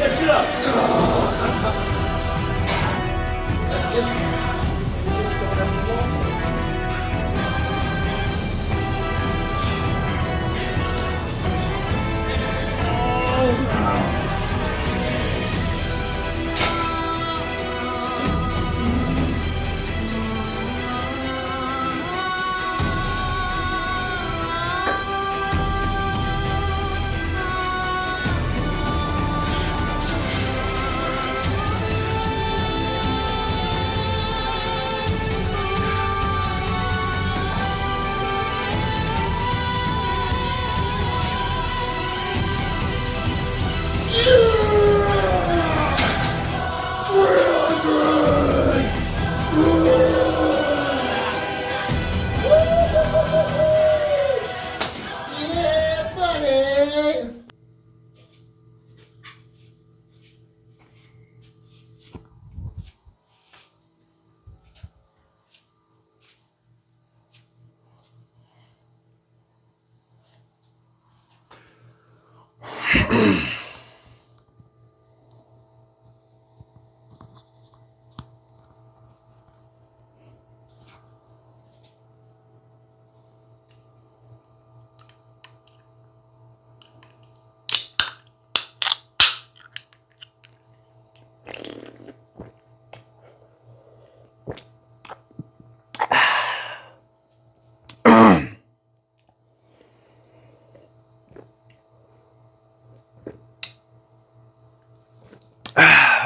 that shit up. Just don't have to walk.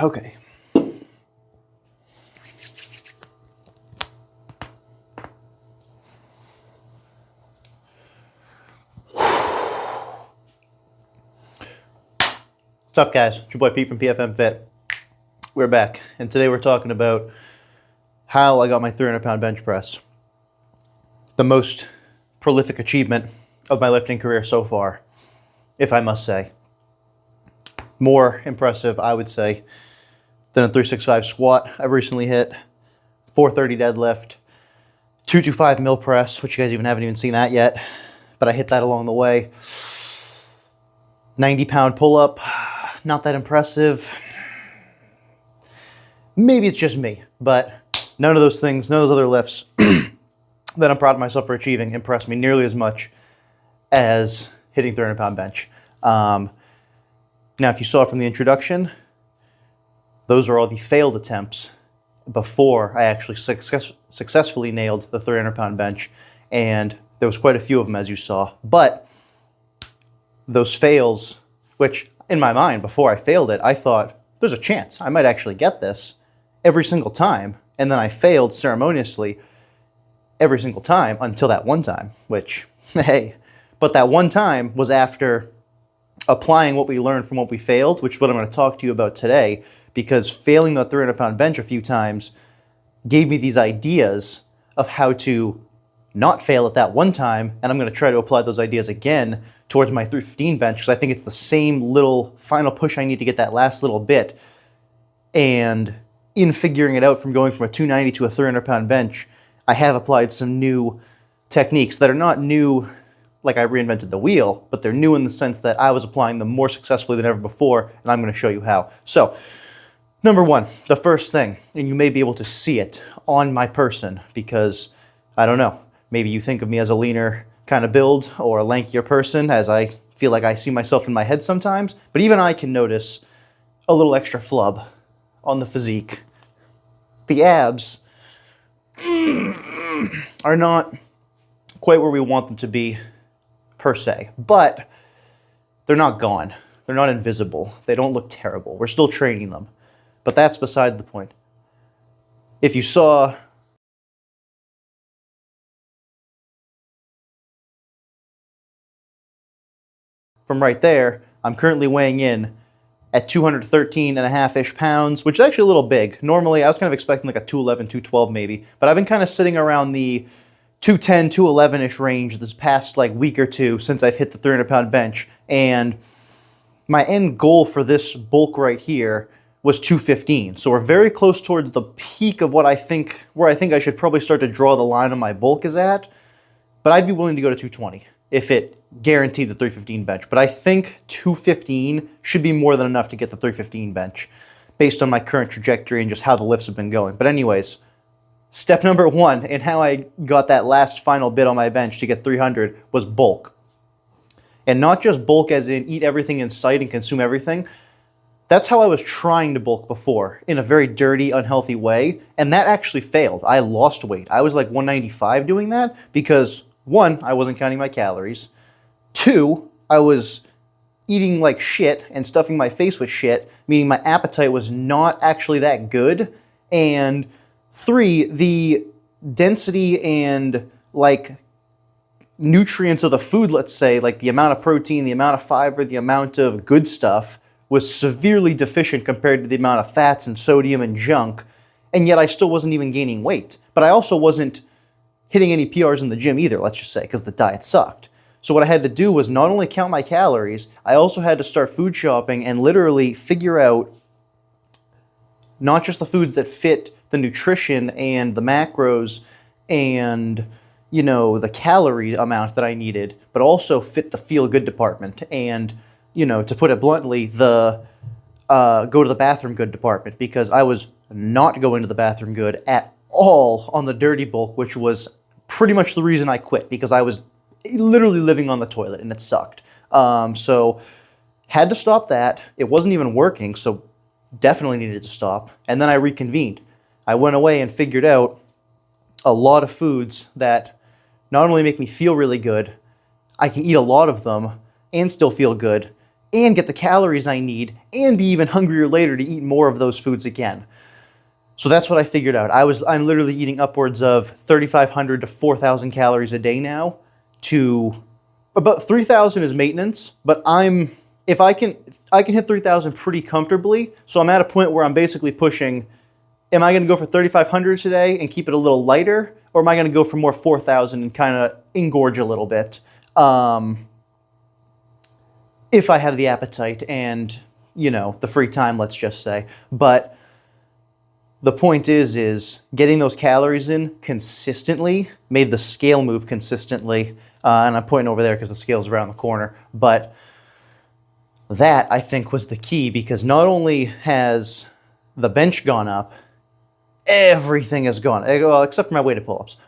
Okay. What's up, guys? It's your boy Pete from PFM Fit. We're back, and today we're talking about how I got my 300-pound bench press. The most prolific achievement of my lifting career so far, if I must say. More impressive, I would say, than a 365 squat I've recently hit, 430 deadlift, 225 mill press, which you guys haven't even seen that yet, but I hit that along the way. 90-pound pull-up, not that impressive. Maybe it's just me, but none of those things, none of those other lifts that I'm proud of myself for achieving impressed me nearly as much as hitting 300-pound bench. Now, if you saw from the introduction, those are all the failed attempts before I actually successfully nailed the 300-pound bench, and there was quite a few of them, as you saw. But those fails, which in my mind, before I failed it, I thought, there's a chance I might actually get this every single time, and then I failed ceremoniously every single time until that one time, which, hey, but that one time was after applying what we learned from what we failed, which is what I'm going to talk to you about today, because failing the 300-pound bench a few times gave me these ideas of how to not fail at that one time, and I'm going to try to apply those ideas again towards my 315 bench, because I think it's the same little final push I need to get that last little bit. And in figuring it out from going from a 290 to a 300-pound bench, I have applied some new techniques that are not new like I reinvented the wheel, but they're new in the sense that I was applying them more successfully than ever before, and I'm going to show you how. So, number one, the first thing, and you may be able to see it on my person because, I don't know, maybe you think of me as a leaner kind of build or a lankier person, as I feel like I see myself in my head sometimes, but even I can notice a little extra flub on the physique. The abs are not quite where we want them to be, per se, but they're not gone. They're not invisible. They don't look terrible. We're still training them, but that's beside the point. If you saw from right there, I'm currently weighing in at 213.5-ish pounds, which is actually a little big. Normally, I was kind of expecting like a 211, 212 maybe, but I've been kind of sitting around the 210, 211-ish range this past like week or two since I've hit the 300-pound bench. And my end goal for this bulk right here was 215. So we're very close towards the peak of what I think, where I think I should probably start to draw the line on my bulk is at. But I'd be willing to go to 220 if it guaranteed the 315 bench. But I think 215 should be more than enough to get the 315 bench based on my current trajectory and just how the lifts have been going. But anyways, step number one and how I got that last final bit on my bench to get 300 was bulk. And not just bulk as in eat everything in sight and consume everything. That's how I was trying to bulk before, in a very dirty, unhealthy way, and that actually failed. I lost weight. I was like 195 doing that because, one, I wasn't counting my calories. Two, I was eating like shit and stuffing my face with shit, meaning my appetite was not actually that good. And three, the density and like nutrients of the food, let's say, like the amount of protein, the amount of fiber, the amount of good stuff, was severely deficient compared to the amount of fats and sodium and junk, and yet I still wasn't even gaining weight. But I also wasn't hitting any PRs in the gym either, let's just say, because the diet sucked. So what I had to do was not only count my calories, I also had to start food shopping and literally figure out not just the foods that fit the nutrition and the macros and, you know, the calorie amount that I needed, but also fit the feel-good department and, you know, to put it bluntly, the go to the bathroom good department, because I was not going to the bathroom good at all on the dirty bulk, which was pretty much the reason I quit, because I was literally living on the toilet and it sucked. So had to stop that. It wasn't even working, so definitely needed to stop. And then I reconvened. I went away and figured out a lot of foods that not only make me feel really good, I can eat a lot of them and still feel good, and get the calories I need, and be even hungrier later to eat more of those foods again. So that's what I figured out. I'm literally eating upwards of 3,500 to 4,000 calories a day now. To about 3,000 is maintenance, but if I can hit 3,000 pretty comfortably. So I'm at a point where I'm basically pushing. Am I going to go for 3,500 today and keep it a little lighter, or am I going to go for more 4,000 and kind of engorge a little bit? If I have the appetite and, you know, the free time, let's just say. But the point is getting those calories in consistently made the scale move consistently. And I'm pointing over there because the scale's around the corner. But that, I think, was the key, because not only has the bench gone up, everything has gone, well, except for my weighted pull-ups.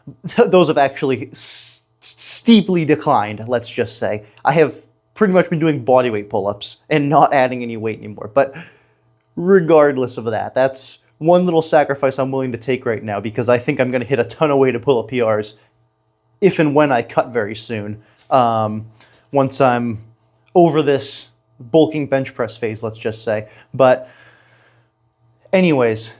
Those have actually steeply declined, let's just say. I have pretty much been doing bodyweight pull-ups and not adding any weight anymore. But regardless of that, that's one little sacrifice I'm willing to take right now, because I think I'm going to hit a ton of weighted pull-up PRs if and when I cut very soon. Once I'm over this bulking bench press phase, let's just say. But anyways,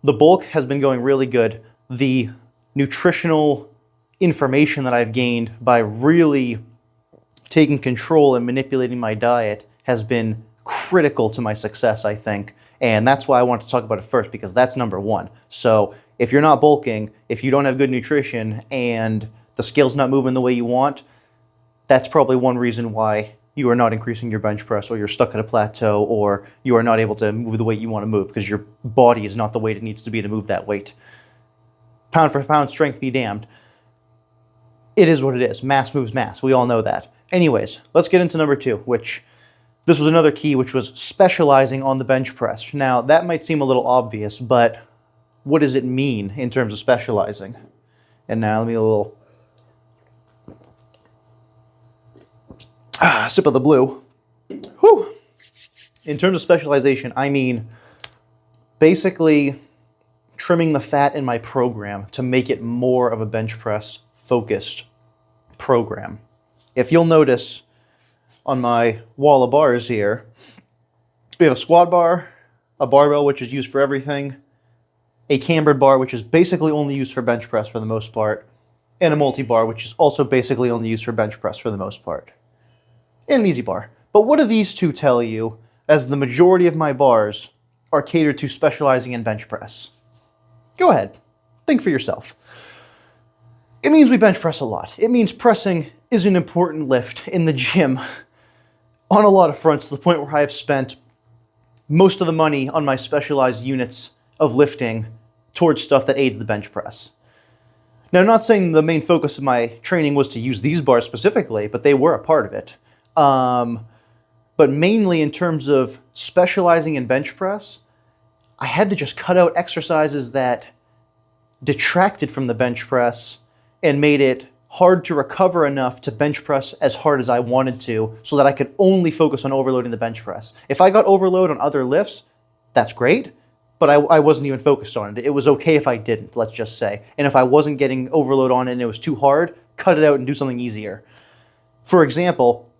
the bulk has been going really good. The nutritional information that I've gained by really taking control and manipulating my diet has been critical to my success, I think. And that's why I want to talk about it first, because that's number one. So if you're not bulking, if you don't have good nutrition, and the scale's not moving the way you want, that's probably one reason why you are not increasing your bench press, or you're stuck at a plateau, or you are not able to move the weight you want to move, because your body is not the weight it needs to be to move that weight. Pound for pound strength be damned. It is what it is. Mass moves mass. We all know that. Anyways, let's get into number two, which this was another key, which was specializing on the bench press. Now, that might seem a little obvious, but what does it mean in terms of specializing? And now let me a little sip of the blue. Whew. In terms of specialization, I mean basically trimming the fat in my program to make it more of a bench press focused program. If you'll notice on my wall of bars here, we have a squat bar, a barbell, which is used for everything, a cambered bar, which is basically only used for bench press for the most part, and a multi-bar, which is also basically only used for bench press for the most part, and an easy bar. But what do these two tell you, as the majority of my bars are catered to specializing in bench press? Go ahead, think for yourself. It means we bench press a lot. It means pressing is an important lift in the gym on a lot of fronts, to the point where I have spent most of the money on my specialized units of lifting towards stuff that aids the bench press. Now, I'm not saying the main focus of my training was to use these bars specifically, but they were a part of it. But mainly in terms of specializing in bench press, I had to just cut out exercises that detracted from the bench press and made it hard to recover enough to bench press as hard as I wanted to so that I could only focus on overloading the bench press. If I got overload on other lifts, that's great, but I wasn't even focused on it. It was okay if I didn't, let's just say. And if I wasn't getting overload on it and it was too hard, cut it out and do something easier. For example,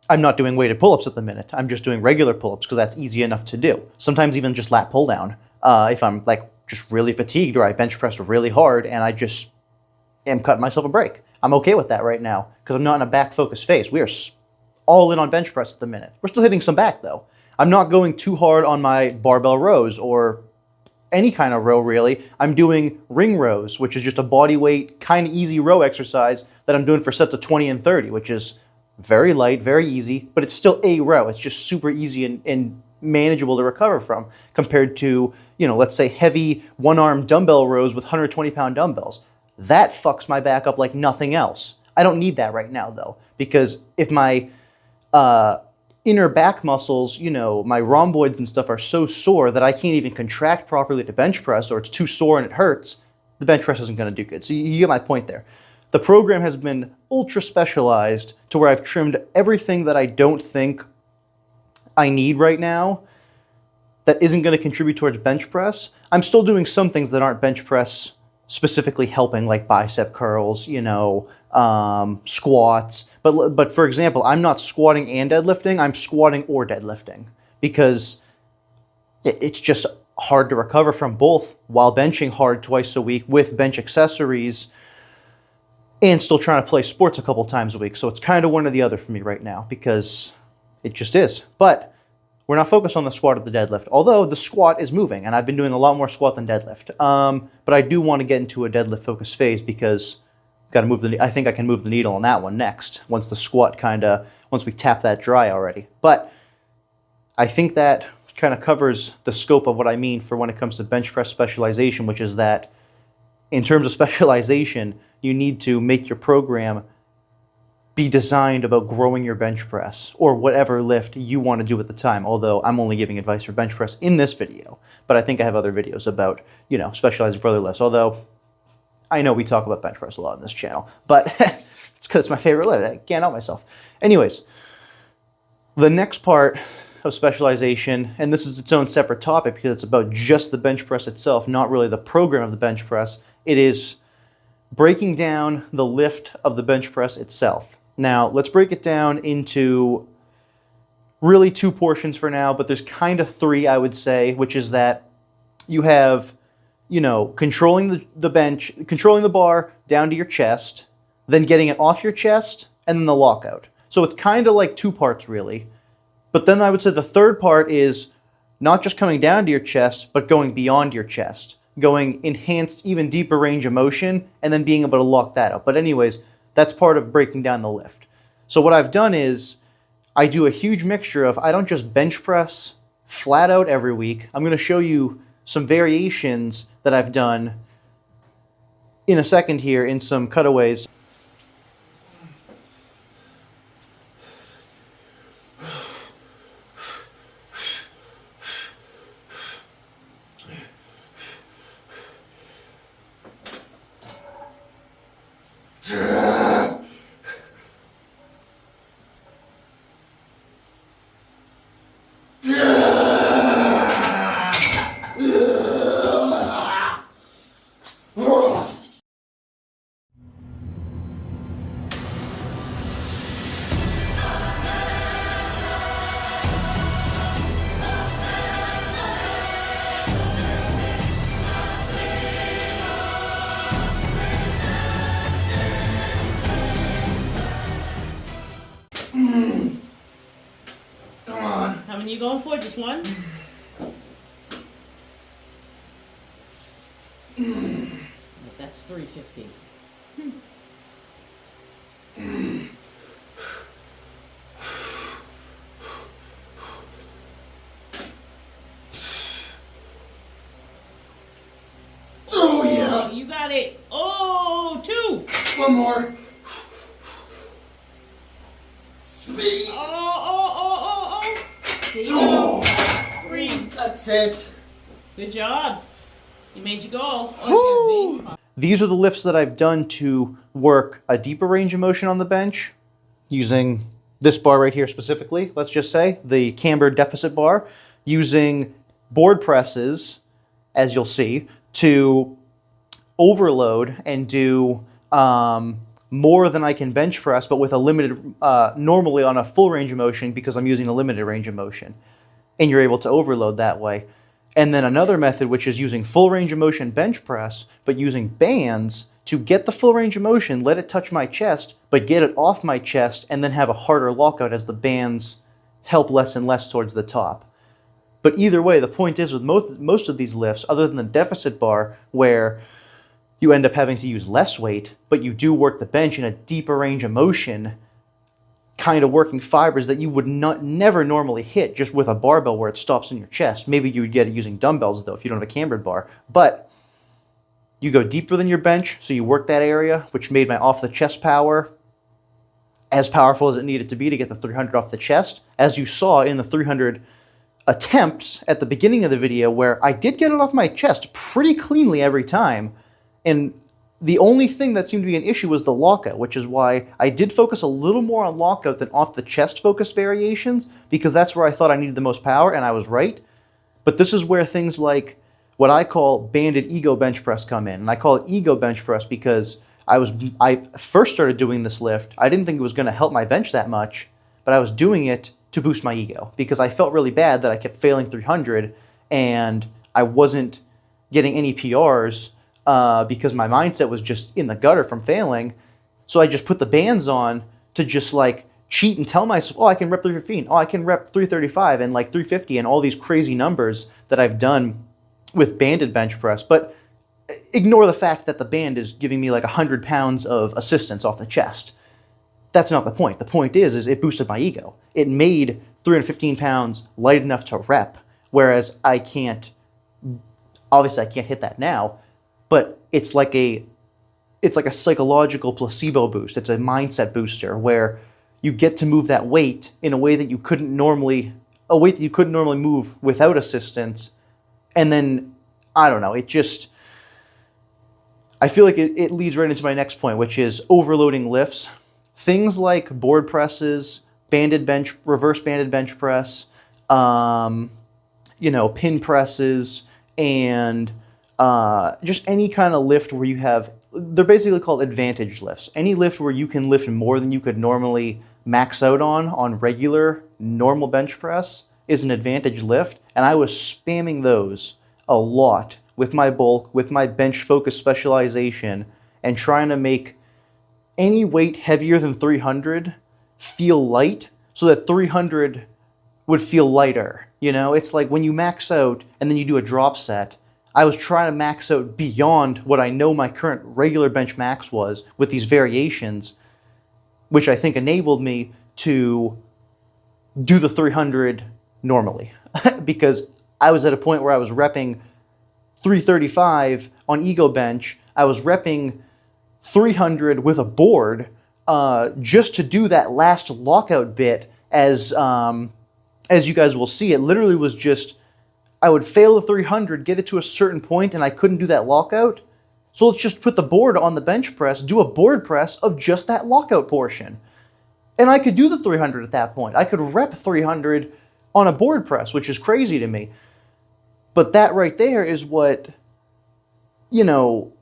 I'm not doing weighted pull-ups at the minute. I'm just doing regular pull-ups because that's easy enough to do. Sometimes even just lat pull-down. If I'm like just really fatigued or I bench pressed really hard and I just am cutting myself a break. I'm okay with that right now because I'm not in a back-focused phase. We are all in on bench press at the minute. We're still hitting some back though. I'm not going too hard on my barbell rows or any kind of row really. I'm doing ring rows, which is just a body weight, kind of easy row exercise that I'm doing for sets of 20 and 30, which is very light, very easy, but it's still a row. It's just super easy and manageable to recover from compared to, you know, let's say heavy one-arm dumbbell rows with 120-pound dumbbells. That fucks my back up like nothing else. I don't need that right now though, because if my inner back muscles, you know, my rhomboids and stuff are so sore that I can't even contract properly to bench press, or it's too sore and it hurts, the bench press isn't going to do good. So you get my point there. The program has been ultra specialized to where I've trimmed everything that I don't think I need right now that isn't going to contribute towards bench press. I'm still doing some things that aren't bench press specifically helping, like bicep curls, you know, squats. But for example, I'm not squatting and deadlifting. I'm squatting or deadlifting because it's just hard to recover from both while benching hard twice a week with bench accessories and still trying to play sports a couple times a week. So it's kind of one or the other for me right now because it just is. But we're not focused on the squat or the deadlift, although the squat is moving, and I've been doing a lot more squat than deadlift. But I do want to get into a deadlift focused phase because got to move I think I can move the needle on that one next once the squat once we tap that dry already. But I think that kind of covers the scope of what I mean for when it comes to bench press specialization, which is that in terms of specialization, you need to make your program be designed about growing your bench press or whatever lift you want to do at the time. Although I'm only giving advice for bench press in this video, but I think I have other videos about, you know, specializing for other lifts. Although I know we talk about bench press a lot on this channel, but it's because it's my favorite lift. I can't help myself. Anyways, the next part of specialization, and this is its own separate topic because it's about just the bench press itself, not really the program of the bench press. It is breaking down the lift of the bench press itself. Now, let's break it down into really two portions for now, but there's kind of three, I would say, which is that you have, you know, controlling the bench, controlling the bar down to your chest, then getting it off your chest, and then the lockout. So it's kind of like two parts, really. But then I would say the third part is not just coming down to your chest, but going beyond your chest, going enhanced, even deeper range of motion, and then being able to lock that up. But anyways, that's part of breaking down the lift. So what I've done is I do a huge mixture of, I don't just bench press flat out every week. I'm going to show you some variations that I've done in a second here in some cutaways. Come on. How many you going for? Just one? That's 350. Oh yeah. You got it. Oh! One more. Speed. Oh. There you go. 3. That's it. Good job. You made your goal. Oh, you got veins. These are the lifts that I've done to work a deeper range of motion on the bench using this bar right here specifically, let's just say, the cambered deficit bar, using board presses, as you'll see, to overload and do more than I can bench press, but with a limited, normally on a full range of motion because I'm using a limited range of motion. And you're able to overload that way. And then another method, which is using full range of motion bench press, but using bands to get the full range of motion, let it touch my chest, but get it off my chest, and then have a harder lockout as the bands help less and less towards the top. But either way, the point is with most of these lifts, other than the deficit bar, where you end up having to use less weight, but you do work the bench in a deeper range of motion, kind of working fibers that you would never normally hit just with a barbell where it stops in your chest. Maybe you would get it using dumbbells, though, if you don't have a cambered bar. But you go deeper than your bench, so you work that area, which made my off-the-chest power as powerful as it needed to be to get the 300 off the chest. As you saw in the 300 attempts at the beginning of the video, where I did get it off my chest pretty cleanly every time, and the only thing that seemed to be an issue was the lockout, which is why I did focus a little more on lockout than off-the-chest focused variations, because that's where I thought I needed the most power, and I was right. But this is where things like what I call banded ego bench press come in. And I call it ego bench press because I first started doing this lift. I didn't think it was going to help my bench that much, but I was doing it to boost my ego because I felt really bad that I kept failing 300 and I wasn't getting any PRs because my mindset was just in the gutter from failing. So I just put the bands on to just like cheat and tell myself, oh, I can rep 315, oh, I can rep 335 and like 350 and all these crazy numbers that I've done with banded bench press. But ignore the fact that the band is giving me like 100 pounds of assistance off the chest. That's not the point. The point is it boosted my ego. It made 315 pounds light enough to rep, whereas I can't, obviously I can't hit that now, but it's like a psychological placebo boost. It's a mindset booster where you get to move that weight in a way that you couldn't normally, a weight that you couldn't normally move without assistance. And then, I don't know, it just, I feel like it leads right into my next point, which is overloading lifts. Things like board presses, reverse banded bench press, pin presses, and just any kind of lift where you have, they're basically called advantage lifts. Any lift where you can lift more than you could normally max out on regular, normal bench press is an advantage lift, and I was spamming those a lot with my bulk, with my bench focus specialization, and trying to make any weight heavier than 300 feel light so that 300 would feel lighter. You know, it's like when you max out and then you do a drop set, I was trying to max out beyond what I know my current regular bench max was with these variations, which I think enabled me to do the 300 normally because I was at a point where I was repping 335 on ego bench. I was repping 300 with a board just to do that last lockout bit. As you guys will see, it literally was just, I would fail the 300, get it to a certain point, and I couldn't do that lockout. So let's just put the board on the bench press, do a board press of just that lockout portion. And I could do the 300 at that point. I could rep 300 on a board press, which is crazy to me. But that right there is what, you know,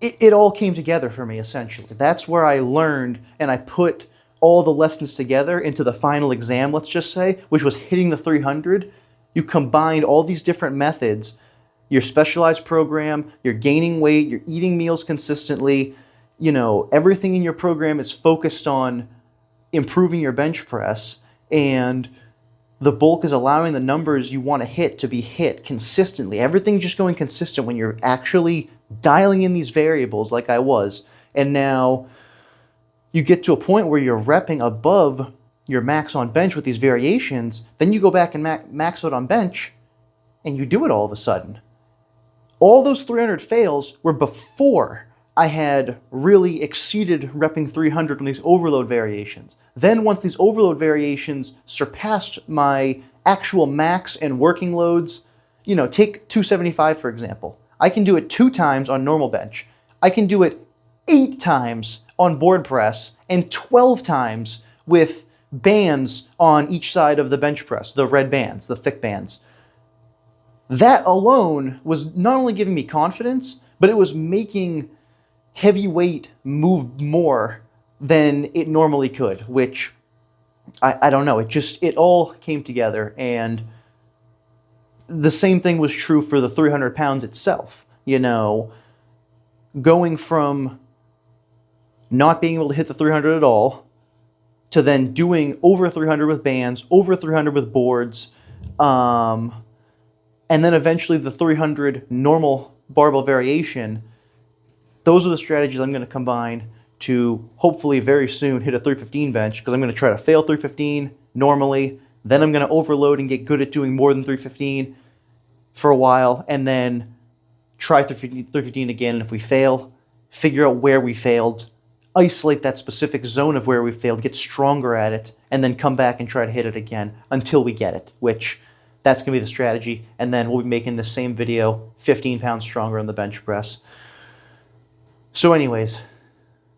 it all came together for me, essentially. That's where I learned, and I put all the lessons together into the final exam, let's just say, which was hitting the 300. You combined all these different methods, your specialized program, you're gaining weight, you're eating meals consistently, you know, everything in your program is focused on improving your bench press, and the bulk is allowing the numbers you want to hit to be hit consistently. Everything just going consistent when you're actually dialing in these variables like I was. And now you get to a point where you're repping above your max on bench with these variations, then you go back and max out on bench, and you do it all of a sudden. All those 300 fails were before I had really exceeded repping 300 on these overload variations. Then once these overload variations surpassed my actual max and working loads, you know, take 275 for example. I can do it 2 times on normal bench. I can do it 8 times on board press and 12 times with bands on each side of the bench press, the red bands, the thick bands. That alone was not only giving me confidence, but it was making heavy weight move more than it normally could, which I don't know. It all came together, and the same thing was true for the 300 pounds itself. You know, going from not being able to hit the 300 at all to then doing over 300 with bands, over 300 with boards, and then eventually the 300 normal barbell variation. Those are the strategies I'm going to combine to hopefully very soon hit a 315 bench, because I'm going to try to fail 315 normally, then I'm going to overload and get good at doing more than 315 for a while, and then try 315 again, and if we fail, figure out where we failed, isolate that specific zone of where we failed, get stronger at it, and then come back and try to hit it again until we get it, which that's going to be the strategy, and then we'll be making the same video 15 pounds stronger on the bench press. So anyways,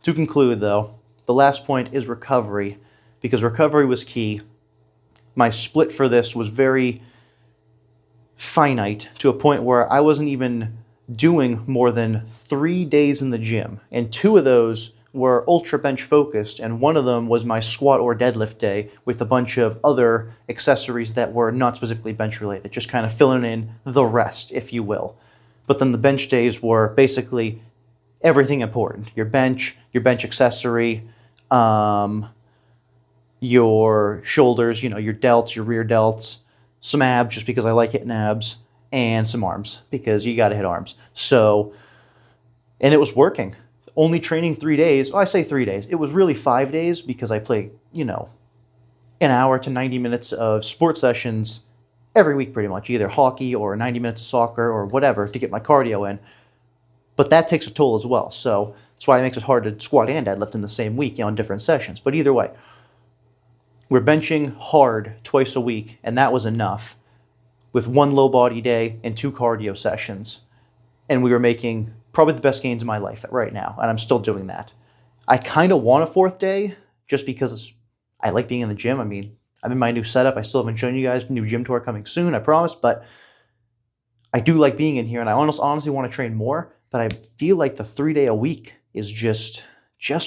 to conclude though, the last point is recovery, because recovery was key. My split for this was very finite to a point where I wasn't even doing more than 3 days in the gym, and 2 of those were ultra bench focused, and one of them was my squat or deadlift day with a bunch of other accessories that were not specifically bench related, just kind of filling in the rest, if you will. But then the bench days were basically everything important. Your bench accessory, your shoulders, you know, your delts, your rear delts, some abs just because I like hitting abs, and some arms because you got to hit arms. So, and it was working. Only training 3 days. Well, I say 3 days. It was really 5 days because I play, you know, an hour to 90 minutes of sport sessions every week pretty much, either hockey or 90 minutes of soccer or whatever to get my cardio in. But that takes a toll as well. So that's why it makes it hard to squat and deadlift in the same week on different sessions. But either way, we're benching hard twice a week, and that was enough with 1 low body day and 2 cardio sessions. And we were making probably the best gains of my life right now, and I'm still doing that. I kind of want a 4th day just because I like being in the gym. I mean, I'm in my new setup. I still haven't shown you guys. New gym tour coming soon, I promise, but I do like being in here, and I honestly want to train more, but I feel like the 3-day a week is just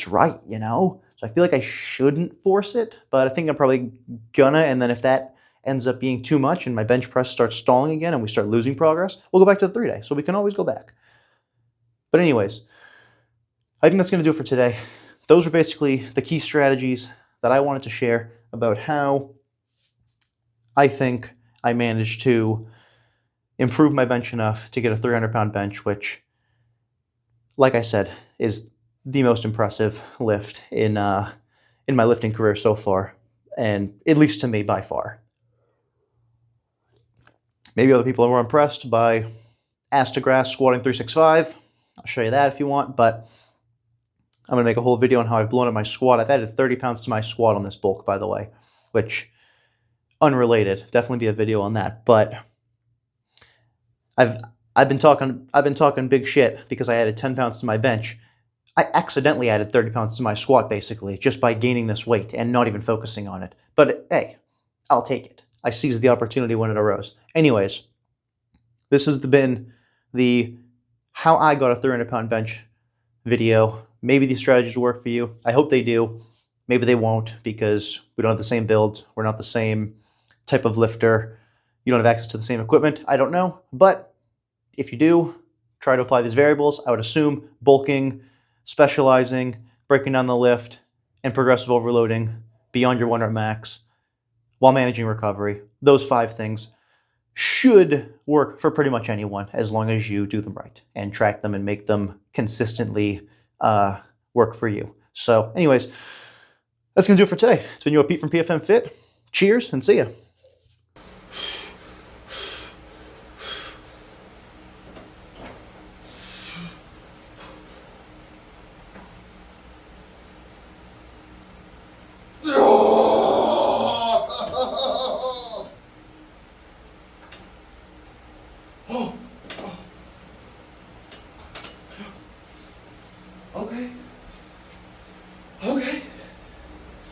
right, you know? So I feel like I shouldn't force it, but I think I'm probably gonna, and then if that ends up being too much and my bench press starts stalling again and we start losing progress, we'll go back to the 3-day, so we can always go back. But anyways, I think that's going to do it for today. Those are basically the key strategies that I wanted to share about how I think I managed to improve my bench enough to get a 300-pound bench, which, like I said, is the most impressive lift in my lifting career so far, and at least to me, by far. Maybe other people are more impressed by ass to grass squatting 365. I'll show you that if you want, but I'm going to make a whole video on how I've blown up my squat. I've added 30 pounds to my squat on this bulk, by the way, which, unrelated, definitely be a video on that. But I've been talking big shit because I added 10 pounds to my bench. I accidentally added 30 pounds to my squat, basically, just by gaining this weight and not even focusing on it. But hey, I'll take it. I seized the opportunity when it arose. Anyways, this has been the how I got a 300-pound bench video. Maybe these strategies will work for you. I hope they do. Maybe they won't because we don't have the same build. We're not the same type of lifter. You don't have access to the same equipment. I don't know. But if you do, try to apply these variables. I would assume bulking, specializing, breaking down the lift, and progressive overloading beyond your 1 rep max while managing recovery. Those 5 things should work for pretty much anyone as long as you do them right and track them and make them consistently work for you. So anyways, that's going to do it for today. It's been your Pete from PFM Fit. Cheers and see ya.